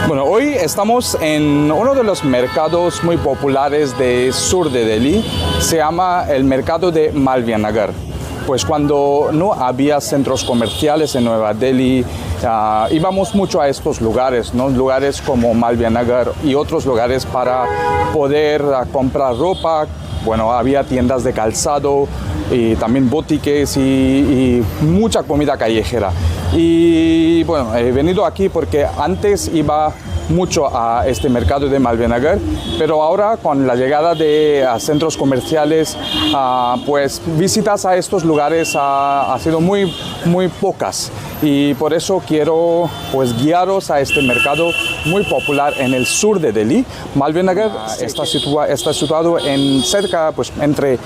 Bueno, hoy estamos en uno de los mercados muy populares del sur de Delhi. Se llama el mercado de Malviya Nagar. Pues cuando no había centros comerciales en Nueva Delhi, íbamos mucho a estos lugares, ¿no? Lugares como Malviya Nagar y otros lugares para poder comprar ropa. Bueno, había tiendas de calzado y también boutiques y mucha comida callejera. Y bueno, he venido aquí porque antes iba mucho a este mercado de Malviya Nagar, pero ahora con la llegada de centros comerciales, pues visitas a estos lugares ha sido muy pocas. Y por eso quiero pues guiaros a este mercado muy popular en el sur de Delhi. Malviya Nagar está situado cerca, pues entre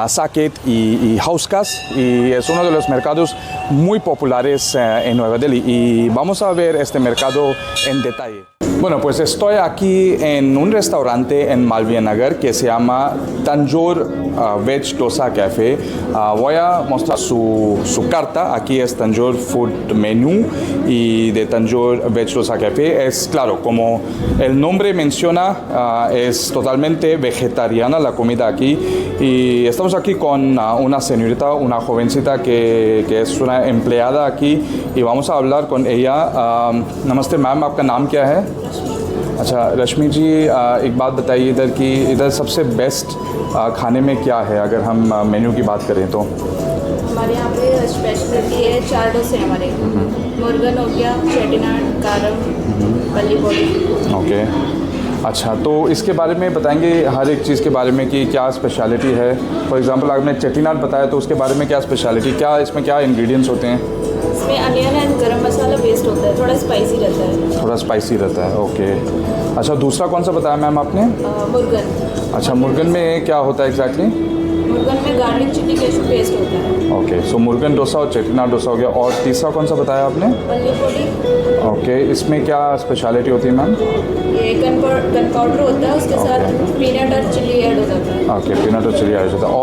Saket y Hauskas, y es uno de los mercados muy populares en Nueva Delhi. Y vamos a ver este mercado en detalle. Bueno, pues estoy aquí en un restaurante en Malviya Nagar que se llama Tanjore Veg Dosa Cafe. Voy a mostrar su carta. Aquí es Tanjore Food Menu y de Tanjore Veg Dosa Cafe. Es claro, como el nombre menciona, es totalmente vegetariana la comida aquí. Y estamos aquí con una señorita, una jovencita que es una empleada aquí, y vamos a hablar con ella. Namaste ma'am, आपका नाम क्या है? अच्छा रश्मि जी, एक बात बताइए इधर की इधर सबसे बेस्ट खाने में क्या है अगर हम मेन्यू की बात करें तो? हमारे यहाँ पे स्पेशलिटी है 4 डोसे हमारे। मुर्गन हो गया, चेटीनाड, कारम, पल्ली पोड़ी। ओके, अच्छा तो इसके बारे में बताएंगे हर एक चीज़ के बारे में कि क्या स्पेशलिटी है। फॉर एग्जांपल आपने चेटीनाड बताया तो उसके बारे में क्या स्पेशलिटी, क्या इसमें क्या इंग्रेडिएंट्स होते हैं? इसमें अनियन एंड गरम मसाला पेस्ट होता है, थोड़ा स्पाइसी रहता है। थोड़ा स्पाइसी रहता है, ओके। अच्छा दूसरा कौन सा बताया मैम आपने? मुर्गन। अच्छा मुर्गन में क्या होता है एग्जैक्टली? मुर्गन में गार्लिक चिली केशू पेस्ट होता है। ओके, सो मुर्गन डोसा और चेटीनाड डोसा हो गया। और तीसरा कौन सा बताया आपने? पल्ली पोड़ी। ओके, इसमें क्या स्पेशलिटी होती है मैम? ये गन पाउडर होता है, उसके साथ पीनट और चिली ऐड हो जाता है। ओके, पीनट और चिली ऐड होता है।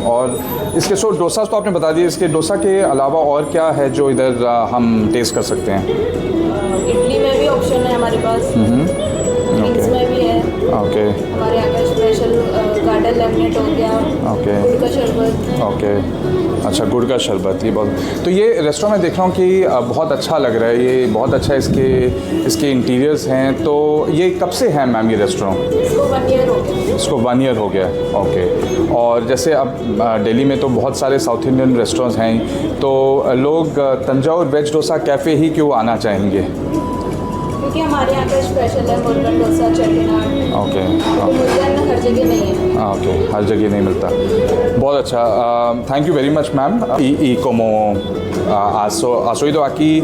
और इसके डोसा तो आपने बता दिया, इसके डोसा के अलावा और क्या है जो इधर हम टेस्ट कर सकते हैं? इडली में भी ऑप्शन है हमारे पास, मील्स में भी है। ओके, हमारे यहाँ का स्पेशल गार्डन लेमनेट हो गया, ओके, गुड़ का शरबत। ओके, अच्छा गुड़ का शरबत, ये बहुत। तो ये रेस्टोरेंट में देख रहा हूँ कि बहुत अच्छा लग रहा है, ये बहुत अच्छा इसके इंटीरियर्स हैं। तो ये कब से है मैम ये रेस्टोरेंट? इसको 1 ईयर हो गया। इसको 1 ईयर हो गया, ओके। और जैसे अब दिल्ली में तो बहुत सारे साउथ इंडियन रेस्टोरेंट्स हैं, तो लोग तंजौर वेज डोसा कैफ़े ही क्यों आना चाहेंगे? क्योंकि हमारे यहाँ का स्पेशल है मुर्गन डोसा, चेटीनाड। ओके, मुर्गन हर जगह नहीं है। ओके, हर जगह नहीं मिलता। बहुत अच्छा, thank you very much ma'am. Y como has oído aquí,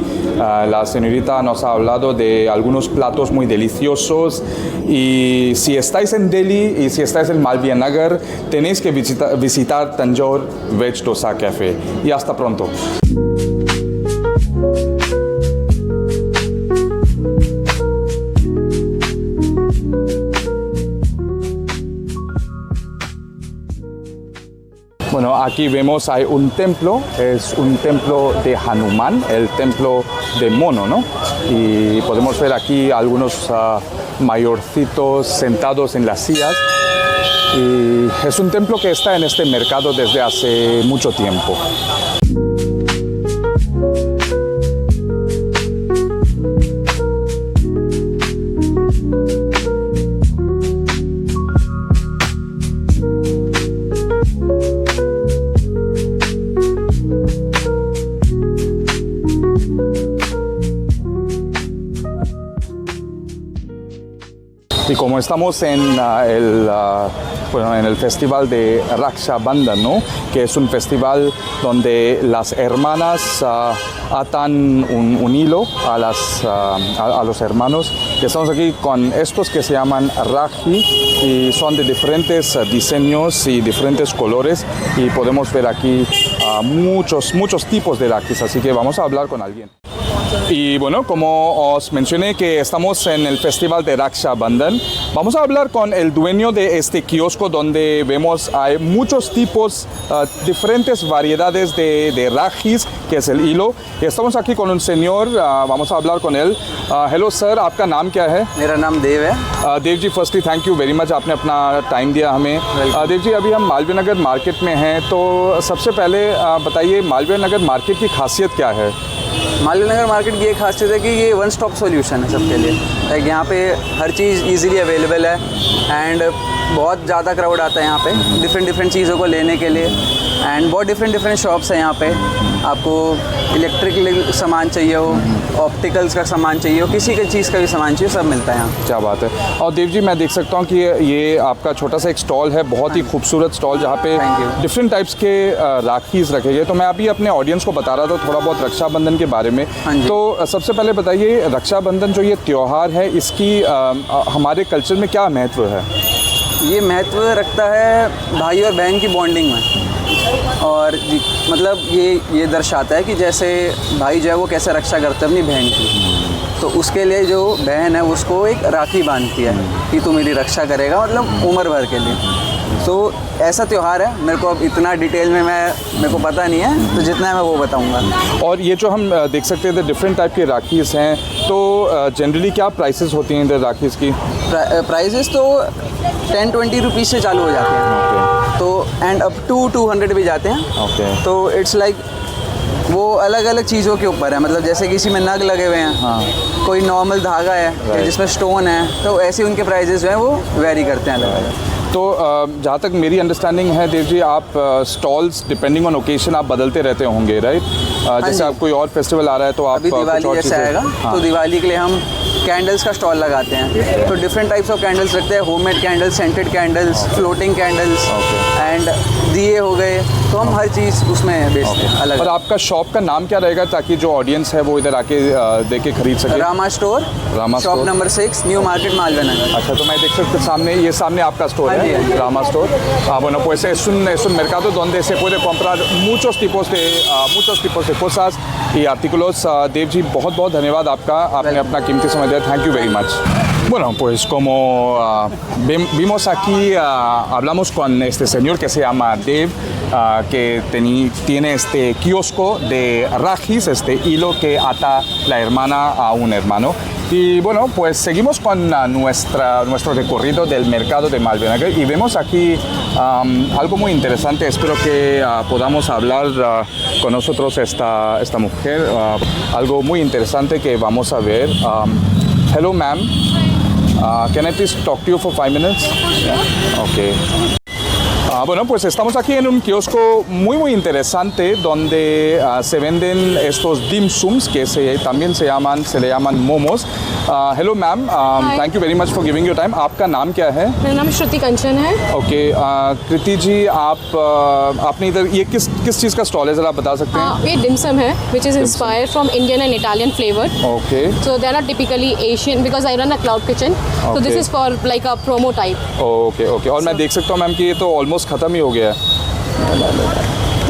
la señorita nos ha hablado de algunos platos muy deliciosos, y si estáis en Delhi y si estáis en Malviya Nagar, tenéis que visitar Tanjore Veg Dosa Cafe. Y hasta pronto. Bueno, aquí vemos hay un templo, es un templo de Hanuman, el templo de Mono, ¿no? Y podemos ver aquí algunos mayorcitos sentados en las sillas. Y es un templo que está en este mercado desde hace mucho tiempo. Y como estamos en el festival de Raksha Bandhan, ¿no? Que es un festival donde las hermanas atan un hilo a los hermanos. Y estamos aquí con estos que se llaman Rakhi y son de diferentes diseños y diferentes colores, y podemos ver aquí muchos tipos de Rakhis, así que vamos a hablar con alguien. Y bueno, como os mencioné que estamos en el festival de Raksha Bandhan, vamos a hablar con el dueño de este kiosco donde vemos hay muchos tipos, diferentes variedades de rakhis que es el hilo. Y estamos aquí con un señor, vamos a hablar con él. Hello sir, आपका नाम क्या है? मेरा नाम देव है। Dev ji, firstly thank you very much, आपने अपना time दिया हमें। देव जी, अभी हम मालवीय नगर मार्केट में हैं, तो सबसे पहले बताइए मालवीय नगर मार्केट की खासियत क्या है? मालवीय नगर मार्केट की ये खासियत है कि ये वन स्टॉप सॉल्यूशन है सबके लिए। लाइक यहाँ पे हर चीज़ इजीली अवेलेबल है एंड बहुत ज़्यादा क्राउड आता है यहाँ पे डिफरेंट चीज़ों को लेने के लिए। एंड बहुत डिफरेंट शॉप्स हैं यहाँ पे। आपको इलेक्ट्रिक सामान चाहिए हो, ऑप्टिकल्स का सामान चाहिए हो, किसी की चीज़ का भी सामान चाहिए, सब मिलता है यहाँ। क्या बात है। और देव जी, मैं देख सकता हूँ कि ये आपका छोटा सा एक स्टॉल है, बहुत ही खूबसूरत स्टॉल, जहाँ पे डिफरेंट टाइप्स के राखीज़ रखे गए। तो मैं अभी अपने ऑडियंस को बता रहा था थोड़ा बहुत रक्षाबंधन के बारे में। तो सबसे पहले बताइए, रक्षाबंधन जो ये त्यौहार है, इसकी हमारे कल्चर में क्या महत्व है? ये महत्व रखता है भाई और बहन की बॉन्डिंग में। और मतलब ये दर्शाता है कि जैसे भाई जो है वो कैसे रक्षा करता है अपनी बहन की, तो उसके लिए जो बहन है उसको एक राखी बांधती है कि तू मेरी रक्षा करेगा, मतलब उम्र भर के लिए। तो ऐसा त्यौहार है। मेरे को अब इतना डिटेल में मेरे को पता नहीं है, तो जितना है मैं वो बताऊंगा। और ये जो हम देख सकते हैं डिफरेंट टाइप के राखीज़ हैं, तो जनरली क्या प्राइसेस होती हैं इधर राखीज़ की? प्राइजेस तो 10-20 रुपीज़ से चालू हो जाते हैं। तो एंड अप टू 200 भी जाते हैं। तो इट्स लाइक वो अलग अलग चीज़ों के ऊपर है। मतलब जैसे किसी में नग लगे हुए हैं, कोई नॉर्मल धागा है जिसमें स्टोन है, तो ऐसे उनके प्राइजेस जो हैं वो वेरी करते हैं अलग अलग। तो जहाँ तक मेरी अंडरस्टैंडिंग है देव जी, आप स्टॉल्स डिपेंडिंग ऑन ओकेशन आप बदलते रहते होंगे, राइट? जैसे आप कोई और फेस्टिवल आ रहा है तो आप अभी दिवाली जैसे आएगा तो दिवाली के लिए हम कैंडल्स का स्टॉल लगाते हैं। तो डिफरेंट टाइप्स ऑफ कैंडल्स रखते हैं, homemade candles, scented candles, floating candles and दिए हो गए। तो हम हर चीज़ उसमें बेचते हैं अलग। और आपका शॉप का नाम क्या रहेगा ताकि जो ऑडियंस है वो इधर आके देख के खरीद सके? Rama store, shop number 6, new market Malviya Nagar. अच्छा, तो मैं देख सकते सामने आपका स्टोर है, Rama Store. Bueno, pues es un mercado donde se puede comprar muchos tipos de cosas y artículos. Dev जी, बहुत बहुत धन्यवाद आपका, आपने अपना कीमती समय दिया। Thank you very much. Bueno, pues como vimos aquí, hablamos con este señor que se llama Dev, que tiene este kiosco de rajis, este hilo que ata la hermana a un hermano. Y bueno, pues seguimos con nuestro recorrido del mercado de Malvín Nagar y vemos aquí algo muy interesante. Espero que podamos hablar con nosotros esta mujer. Algo muy interesante que vamos a ver. Hello, ma'am. Can I please talk to you for 5 minutes? Yeah. Okay. Bueno, pues estamos aquí en un kiosco muy interesante donde se venden estos dim sums que también se le llaman momos. Hello ma'am, thank you very much for giving your time. आपका नाम क्या है? मेरा नाम श्रुति कंचन है। Okay, कृति जी, आपने इधर ये किस चीज़ का स्टॉल है, ज़रा बता सकते हैं? ये डिमसम है which is inspired from Indian and Italian flavor. Okay. So they are not typically Asian because I run a cloud kitchen. So this is for like a promo type. Okay. और मैं देख सकता हूँ ma'am कि ये तो almost ख़त्म ही हो गया है।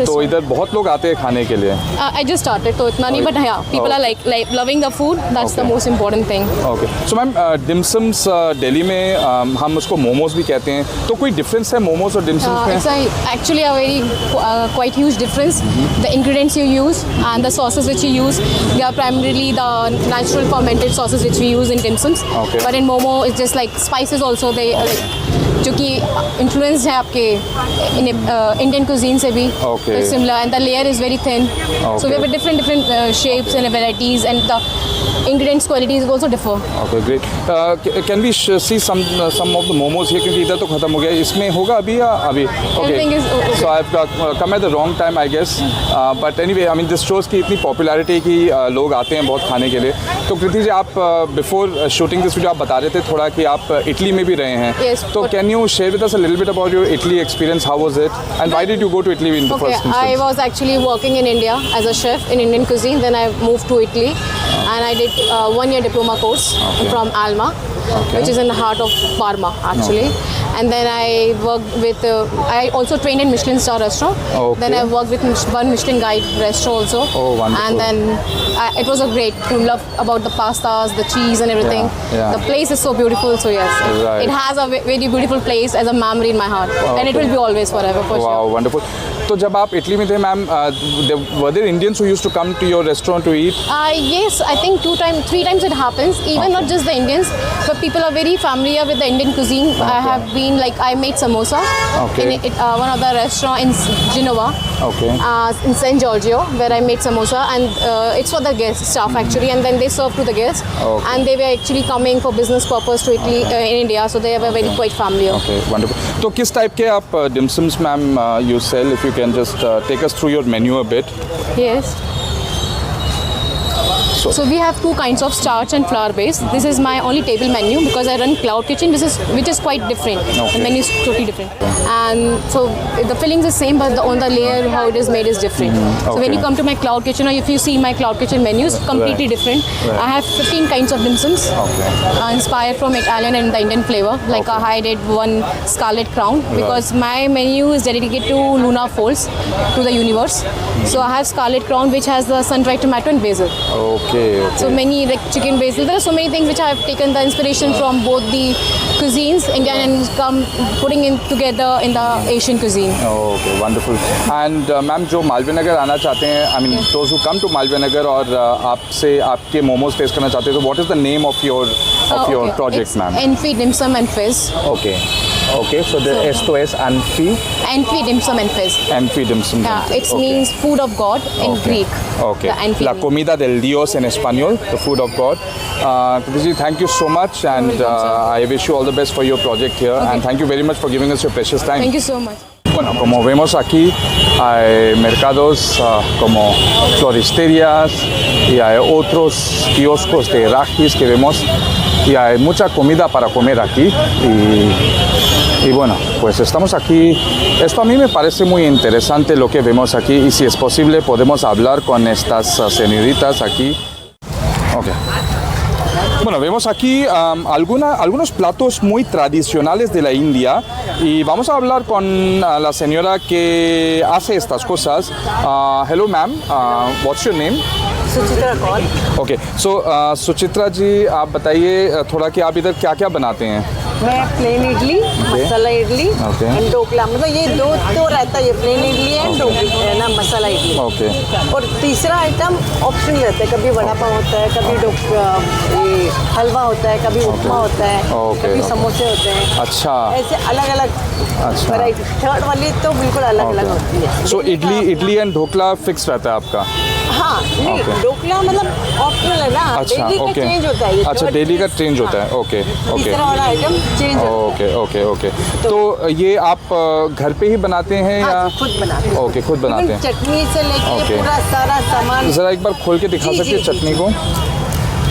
तो इधर बहुत लोग आते हैं खाने के लिए। I just started, तो इतना नहीं, but yeah, people are like loving the food. That's the most important thing. Okay, so ma'am dim sums Delhi में हम उसको मोमोज भी कहते हैं, तो कोई डिफरेंस है मोमोज और डिमसम्स में? It's actually a very quite huge difference. The ingredients you use and the sauces which you use, they are primarily the natural fermented sauces which we use in dim sums. Okay. But in momo, it's just like spices also. They जो कि influence है आपके Indian cuisine से भी। Okay. Similar, and the layer is very thin. So we have different shapes and varieties, and the ingredients qualities also differ. Okay, great. Can we see some of the momos here? क्योंकि इधर तो खत्म हो गया, इसमें होगा अभी या अभी? Everything is okay. So I've come at the wrong time, I guess. But anyway, I mean this shows कि इतनी पॉपुलैरिटी की लोग आते हैं बहुत खाने के लिए। तो कृति जी, आप बिफोर शूटिंग दिस वीडियो आप बता रहे थे थोड़ा कि आप इटली में भी रहे हैं। Yes. तो can you share with us a little bit about your Italy experience? How was it and why did you go to Italy in the Okay, first I instance? was actually working in India as a chef in Indian cuisine. Then I moved to Italy, and I did 1-year diploma course from Alma, which is in the heart of Parma actually. And then I worked with. I also trained in Michelin star restaurant. Okay. Then I worked with one Michelin guide restaurant also. Oh, wonderful. And then it was a great to love about the pastas, the cheese, and everything. Yeah. The place is so beautiful. So yes, Right. it has a very beautiful place as a memory in my heart, and it will be always forever for sure. Wow, wonderful. तो जब आप Italy में थे ma'am, were there Indians who used to come to your restaurant to eat? Yes, I think 3 times it happens. Even not just the Indians, but people are very familiar with the Indian cuisine. I have been I made samosa Okay. in one of the restaurant in Genova. Okay. In San Giorgio, where I made samosa, and it's for the guest staff actually, and then they serve to the guests, Okay. and they were actually coming for business purpose to Italy in India, so they were very quite familiar. Okay, wonderful. तो किस type के आप dim sums ma'am you sell? If you can just take us through your menu a bit. Yes. So we have 2 kinds of starch and flour base. This is my only table menu because I run Cloud Kitchen, which is quite different. Okay. The menu is totally different. And so the fillings is same, but on the layer how it is made is different. So when Okay. you come to my Cloud Kitchen, or if you see my Cloud Kitchen menu, it's completely Right. different. Right. I have 15 kinds of dim sums, Okay. inspired from Italian and the Indian flavor. Like I did one Scarlet Crown because my menu is dedicated to Luna Folds, to the universe. So I have Scarlet Crown, which has the sun-dried tomato and basil. Okay. So many chicken basil. There are so many things which I have taken the inspiration from both the cuisines, Indian and putting in together in the Asian cuisine. Okay, wonderful. And ma'am जो मालवीय नगर आना चाहते हैं, I mean those who come to Malviya Nagar और आपसे आपके momos test करना चाहते हैं, तो what is the name of your Okay. project, It's ma'am? Anfi Dim Sum and Fizz. Okay. Okay. So the esto es Anfi Anfi Dim Sum and Fizz. dim sum. Yeah, it Okay. means food of God in Okay. Greek. Okay. The Anfi. La comida del Dios en español, the food of God. Kriti, thank you so much, and I wish you all the best for your project here, and thank you very much for giving us your precious time. Thank you so much. Bueno, como vemos aquí hay mercados como floristerias y hay otros kioscos de rajis que vemos y hay mucha comida para comer aquí y bueno, pues estamos aquí. Esto a mí me parece muy interesante lo que vemos aquí y si es posible podemos hablar con estas señoritas aquí. Okay. Bueno, vemos aquí algunos platos muy tradicionales de la India y vamos a hablar con la señora que hace estas cosas. Hello ma'am, what's your name? Suchitra Kaur. Okay, so Suchitra जी आप बताइए थोड़ा कि आप इधर क्या क्या बनाते हैं? मैं plain idli, masala idli Okay. And dhokla, मतलब ये 2 तो रहता है, ये प्लेन इडली है, ढोकला है ना, मसाला इडली। Okay. और तीसरा आइटम ऑप्शन रहता है, कभी वड़ा पाव होता है, कभी ये हलवा होता है, कभी उपमा होता है, Okay. कभी समोसे होते हैं। अच्छा। ऐसे अलग अलग अच्छा। वैरायटी। थर्ड वाली तो बिल्कुल अलग अलग होती है। So idli and dhokla fix रहता है आपका? हाँ, नहीं Okay. ढोकला मतलब ऑप्शनल है ना, अच्छा, डेली का okay. चेंज होता है ये। अच्छा, third डेली का piece, change होता है, हाँ। okay, okay. तीसरा वाला आइटम चेंज होता है। Okay okay okay. तो ये आप घर पे ही बनाते हैं या? हाँ, खुद बनाते हैं। ओके, खुद बनाते हैं। चटनी से लेके ओके। पूरा सारा सामान। ज़रा एक बार खोल के दिखा जी, सकते हैं जी, चटनी को?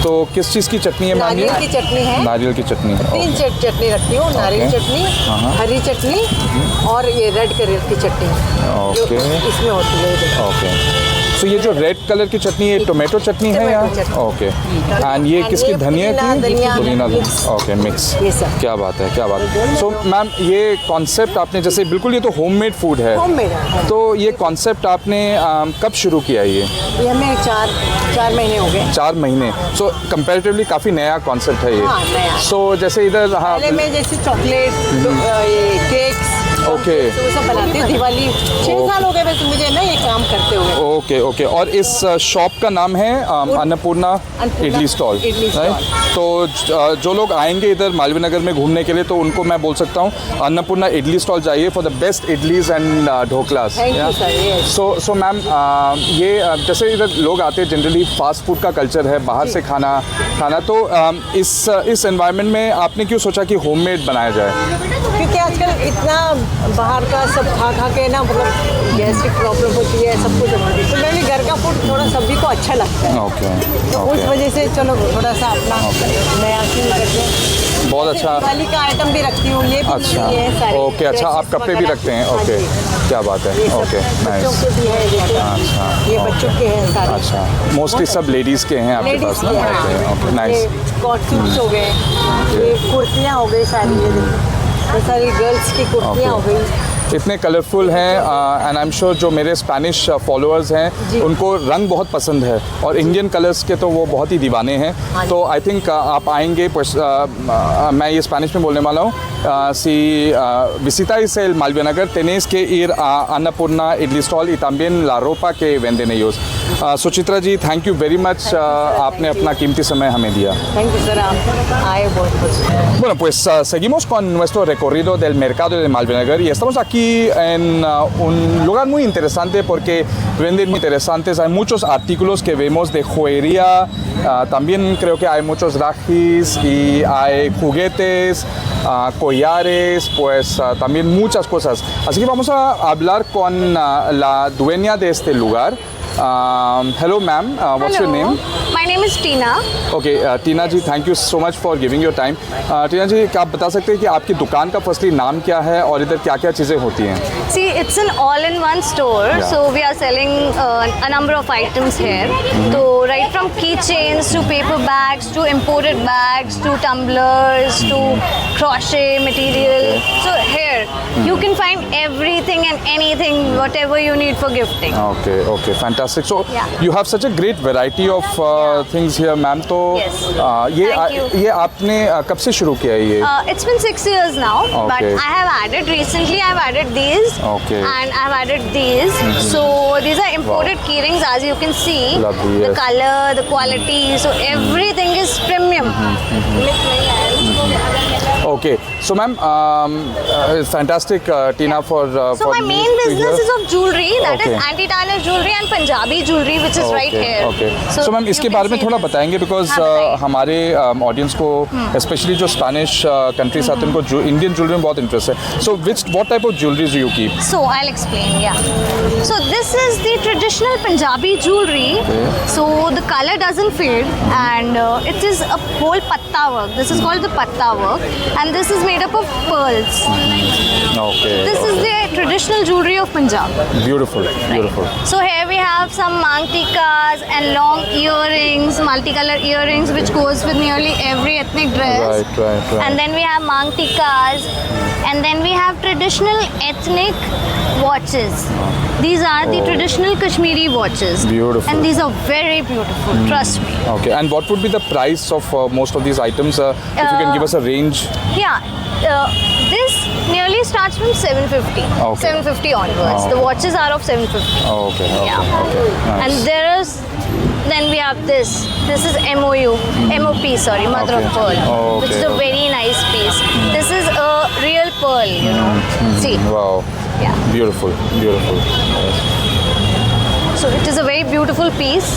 तो किस चीज़ की चटनी है मैम ये? नारियल की चटनी है। नारियल की चटनी। 3 चटनी रखती हूँ, नारियल ओके। चटनी, हाँ। हरी चटनी और ये रेड कलर की चटनी जो ओके। इसमें होती है, ये देखो। ओके। तो ये जो रेड कलर की चटनी है टोमेटो चटनी है या? Tomato chutney. ओके। एंड ये And किसकी? ये धनिया पुदीना, की? धनिया, पुदीना। mix। Okay, mix. ये सब। क्या बात है, क्या बात है। सो मैम ये कॉन्सेप्ट आपने जैसे बिल्कुल ये तो होममेड फूड है। होममेड है। तो ये कॉन्सेप्ट आपने कब शुरू किया ये? ये हमें 4 महीने हो गए। 4 महीने। सो कंपैरेटिवली काफ़ी नया कॉन्सेप्ट है ये। हाँ, नया। सो जैसे इधर हाँ। पहले मैं जैसे चॉकलेट, ये केक्स, ओके। तो वो सब बनाती हूँ। दिवाली 6 साल हो गए वैसे मुझे ना ये काम करते हुए। Okay okay. और इस शॉप का नाम है Annapurna idli stall, idli stall. Right? तो जो लोग आएंगे इधर मालवीय नगर में घूमने के लिए तो उनको मैं बोल सकता हूँ अन्नपूर्णा इडली स्टॉल जाइए for the best idlis and dhoklas. Thank you, sir, yes. So ma'am ये जैसे इधर लोग आते हैं जनरली फास्ट फूड का कल्चर है, बाहर से खाना तो इस एनवायरनमेंट में आपने क्यों सोचा कि होममेड बनाया जाए? क्योंकि आजकल इतना बाहर का सब खा के ना, मतलब गैस्ट्रिक प्रॉब्लम होती है, सब कुछ होती है, तो मेरे घर का फूड थोड़ा सभी को अच्छा लगता है। ओके तो उस वजह से चलो थोड़ा सा अपना नया चीज करते हैं। बहुत अच्छा। दिवाली का आइटम भी रखती हूँ, ये भी अच्छा, ये है सारे ओके। अच्छा, आप dresses कपड़े भी वगैरह। रखते हैं? हाँ ओके, जी। क्या बात है। ये सब ओके, बच्चों नाइस। के भी है, देखिए। अच्छा, ये बच्चों के हैं सारे। अच्छा, मोस्टली सब लेडीज़ के हैं आपके लेडीज पास ना? के ओके हैं। Okay, nice. ये कॉट सूट्स हो गए, ये कुर्तियाँ हो गई सारी, ये देखो, ये सारी गर्ल्स की कुर्तियाँ हो गई। इतने कलरफुल हैं एंड आई एम श्योर जो मेरे स्पेनिश फॉलोअर्स हैं उनको रंग बहुत पसंद है और इंडियन कलर्स के तो वो बहुत ही दीवाने हैं. तो आई थिंक आप आएंगे pues मैं ये स्पेनिश में बोलने वाला हूँ. Si visitáis el Malvinagar tenéis que ir a Annapurna Idli Stall y también la ropa que venden ellos. Suchitra ji, thank you very much. आपने अपना कीमती समय हमें दिया. थैंक यू सर, आप आए बहुत बहुत. Bueno, pues seguimos con nuestro recorrido del mercado de Malvinagar y estamos aquí en un lugar muy interesante porque venden muy interesantes. Hay muchos artículos que vemos de joyería, también creo que hay muchos rajis y hay juguetes, collares, pues también muchas cosas. Así que vamos a hablar con la dueña de este lugar. Hello ma'am, what's your name? My name is Tina. Okay, Tina ji, thank you so much for giving your time. Tina ji, क्या आप बता सकते हैं कि आपकी दुकान का firstly नाम क्या है और इधर क्या क्या चीज़ें होती हैं? See, it's an all-in-one store, so we are selling a number of items here. So right from keychains to paper bags to imported bags to tumblers to crochet material. So here you can find everything and anything, whatever you need for gifting. Okay, fantastic. So Yeah. you have such a great variety of things here, ma'am. तो Yes. ये Thank you. ये आपने कब से शुरू किया है ये? It's been 6 years now, but Okay. I have added recently. I've added these, Okay. and I've added these. So these are imported keyrings, as you can see. Lovely, The yes. color, the quality, so everything is premium. Okay, so ma'am, it's fantastic, Tina, for So for my me main to business hear. is of jewelry, that Okay. is anti-tarnish jewelry and Punjabi jewelry, which is right here. Okay. So ma'am, you इसके can बारे में see थोड़ा this. बताएंगे because हाँ, बताइए. हमारे audience को specially जो स्पेनिश कंट्रीज आते हैं उनको इंडियन ज्वेलरी में बहुत इंटरेस्ट है. So what type of jewelleries you keep? So I'll explain, yeah. So this is the traditional Punjabi jewelry. So the color doesn't fade, and it is a whole patta work. This is called the patta work, and this is made up of pearls. Okay. This is the traditional jewelry of Punjab. Beautiful. So here we have some mangtikas and long earrings, multicolor earrings, which goes with nearly every ethnic dress. Right. And then we have mangtikas, and then we have traditional ethnic watches. These are the traditional Kashmiri watches. Beautiful. And these are very beautiful, trust me. Okay, and what would be the price of most of these items? If you can give us a range. Yeah, this nearly starts from 750. Okay. 750 onwards. Oh. The watches are of 750. Okay. Yeah. Nice. And then we have this. This is MOP, sorry, mother of Okay. pearl, Oh, which is okay, a very nice piece. This is a real pearl, you know. See, Wow. yeah. Beautiful. So it is a very beautiful piece.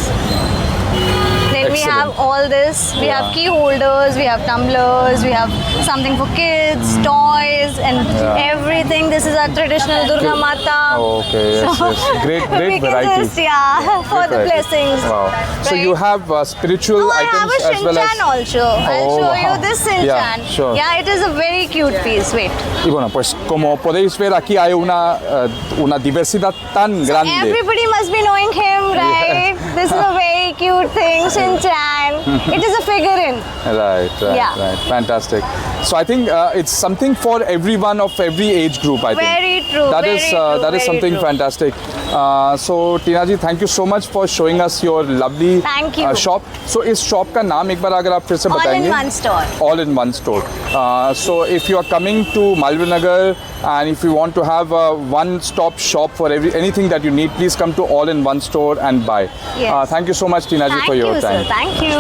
Then we Excellent. have all this. We Yeah. have key holders, we have tumblers, we have something for kids, toys, and Yeah. everything. This is our traditional Durga Mata. Okay, yes. Great we can variety. just, yeah, for the Variety. blessings. Wow. So right? you have spiritual Oh, I have items a as well Shinchan as. also. I'll Oh, show you wow. this Yeah, Shinchan. sure. Yeah, it is a very cute piece. Wait. Y bueno, pues como podéis ver aquí hay una diversidad tan grande. Everybody must be knowing him, right? This is a very cute thing, Shinchan. It is a figurine. Right. Yeah. Fantastic. So I think it's something for everyone of every age group. I think. Very true, That very is true, that is very something true. fantastic. So Tina ji, thank you so much for showing us your lovely Thank you. shop. So इस shop का नाम एक बार अगर आप फिर से बताएंगे. All in one store. All in one store. So if you are coming to Malvinagar and if you want to have a one-stop shop for anything that you need, please come to All in One store and buy. Yes. Thank you so much, Tina ji, Thank for your you, time. sir. Thank you.